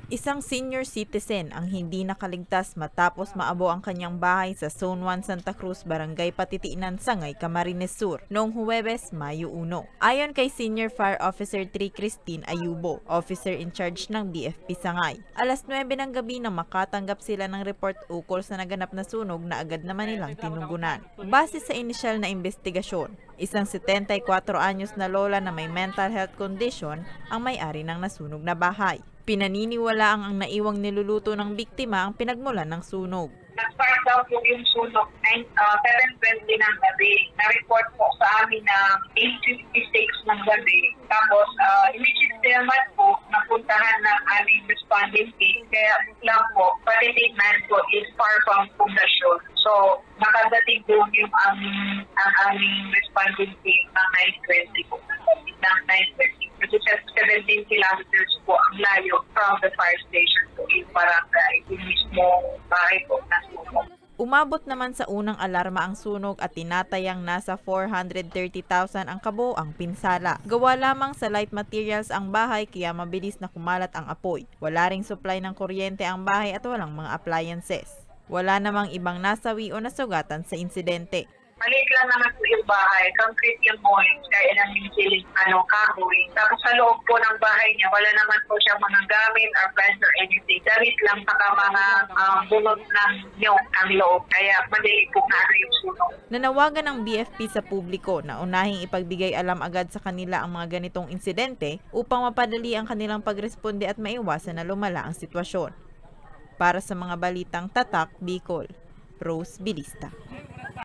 Isang senior citizen ang hindi nakaligtas matapos maabo ang kanyang bahay sa Zone 1 Santa Cruz, Barangay Patitiinan, Sangay, Camarines Sur noong Huwebes, Mayo 1. Ayon kay Senior Fire Officer 3 Christine Ayubo, officer in charge ng BFP Sangay, alas 9 ng gabi nang makatanggap sila ng report ukol sa naganap na sunog na agad naman nilang tinugunan. Base sa inisyal na investigasyon, isang 74 anyos na lola na may mental health condition ang may-ari ng nasunog na bahay. Pinaniniwalaang ang naiwang niluluto ng biktima ang pinagmulan ng sunog. Nag-start daw po yung sunog 7:20 ng gabi. Na-report po sa amin na 8:56 ng gabi. Tapos, immediately naman po, napuntahan ng aming responding team. Kaya lang po, Patitiinan po is far from pundasyon. So, nakadating po yung ang aming responding team ng 9:20 po. Ng 9:20. Kasi 17 kilometers po ang layo from the fire station po in barangay. Yung mismo bahay po na sunog. Umabot naman sa unang alarma ang sunog at tinatayang nasa 430,000 ang kabuoang pinsala. Gawa lamang sa light materials ang bahay kaya mabilis na kumalat ang apoy. Wala ring supply ng kuryente ang bahay at walang mga appliances. Wala namang ibang nasawi o nasugatan sa insidente. Maliit lang naman po yung bahay, concrete yung moldings, kaya nang yung siling kahoy. Tapos sa loob po ng bahay niya, wala naman po siyang mga gamit or plants or anything. Damit lang, saka mga bunot ng nyog ang loob, kaya madali po na yung sunog. Nanawagan ng BFP sa publiko na unahing ipagbigay alam agad sa kanila ang mga ganitong insidente upang mapadali ang kanilang pagresponde at maiwasan na lumala ang sitwasyon. Para sa mga balitang Tatak, Bicol, Rose Bilista.